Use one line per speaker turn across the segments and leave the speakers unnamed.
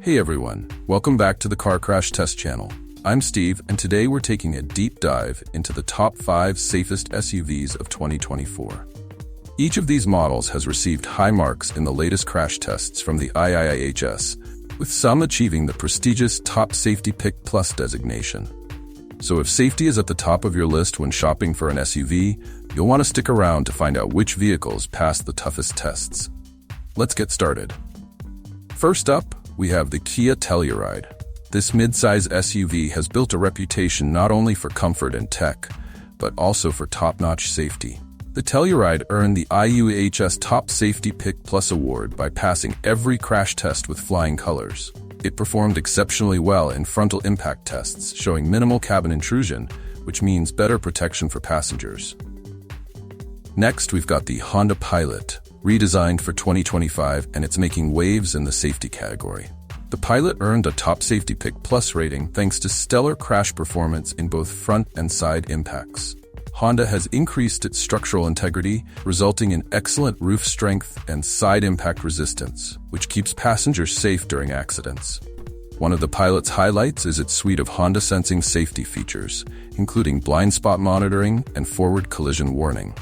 Hey everyone, welcome back to the Car Crash Test channel. I'm Steve, and today we're taking a deep dive into the top 5 safest SUVs of 2024. Each of these models has received high marks in the latest crash tests from the IIHS, with some achieving the prestigious Top Safety Pick Plus designation. So if safety is at the top of your list when shopping for an SUV, you'll want to stick around to find out which vehicles pass the toughest tests. Let's get started. First up, we have the Kia Telluride. This mid-size SUV has built a reputation not only for comfort and tech, but also for top-notch safety. The Telluride earned the IIHS Top Safety Pick Plus award by passing every crash test with flying colors. It performed exceptionally well in frontal impact tests, showing minimal cabin intrusion, which means better protection for passengers. Next, we've got the Honda Pilot, redesigned for 2025, and it's making waves in the safety category. The Pilot earned a Top Safety Pick Plus rating thanks to stellar crash performance in both front and side impacts. Honda has increased its structural integrity, resulting in excellent roof strength and side impact resistance, which keeps passengers safe during accidents. One of the Pilot's highlights is its suite of Honda sensing safety features, including blind spot monitoring and forward collision warning.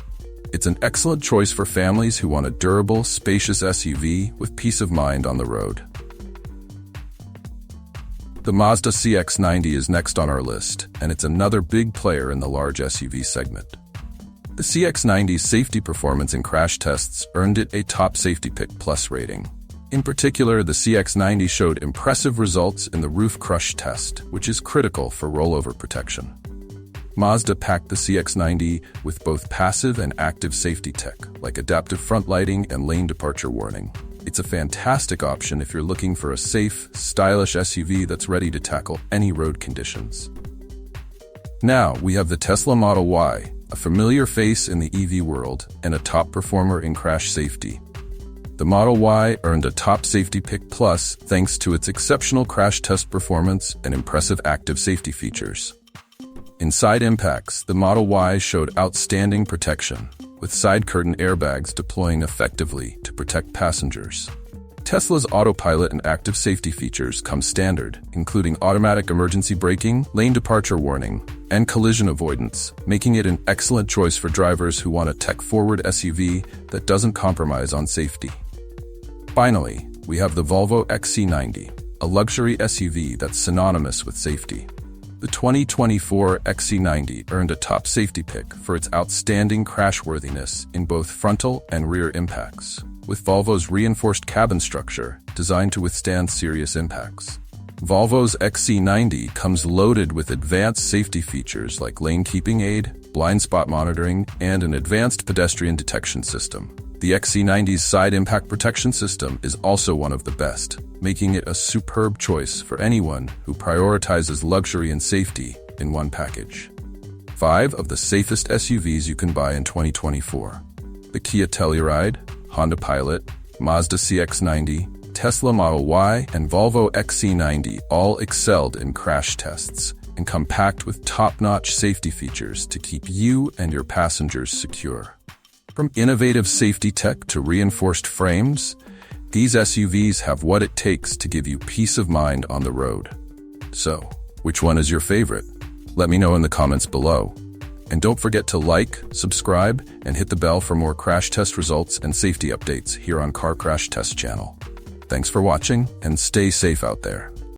It's an excellent choice for families who want a durable, spacious SUV with peace of mind on the road. The Mazda CX90 is next on our list, and it's another big player in the large SUV segment. The CX90's safety performance in crash tests earned it a Top Safety Pick Plus rating. In particular, the CX90 showed impressive results in the roof crush test, which is critical for rollover protection. Mazda packed the CX90 with both passive and active safety tech, like adaptive front lighting and lane departure warning. It's a fantastic option if you're looking for a safe, stylish SUV that's ready to tackle any road conditions. Now, we have the Tesla Model Y, a familiar face in the EV world and a top performer in crash safety. The Model Y earned a Top Safety Pick Plus thanks to its exceptional crash test performance and impressive active safety features. In side impacts, the Model Y showed outstanding protection, with side curtain airbags deploying effectively to protect passengers. Tesla's autopilot and active safety features come standard, including automatic emergency braking, lane departure warning, and collision avoidance, making it an excellent choice for drivers who want a tech-forward SUV that doesn't compromise on safety. Finally, we have the Volvo XC90, a luxury SUV that's synonymous with safety. The 2024 XC90 earned a Top Safety Pick for its outstanding crashworthiness in both frontal and rear impacts, with Volvo's reinforced cabin structure designed to withstand serious impacts. Volvo's XC90 comes loaded with advanced safety features like lane keeping aid, blind spot monitoring, and an advanced pedestrian detection system. The XC90's side impact protection system is also one of the best, making it a superb choice for anyone who prioritizes luxury and safety in one package. 5 of the safest SUVs you can buy in 2024. The Kia Telluride, Honda Pilot, Mazda CX90, Tesla Model Y, and Volvo XC90 all excelled in crash tests and come packed with top-notch safety features to keep you and your passengers secure. From innovative safety tech to reinforced frames, these SUVs have what it takes to give you peace of mind on the road. So, which one is your favorite? Let me know in the comments below. And don't forget to like, subscribe, and hit the bell for more crash test results and safety updates here on Car Crash Test channel. Thanks for watching, and stay safe out there.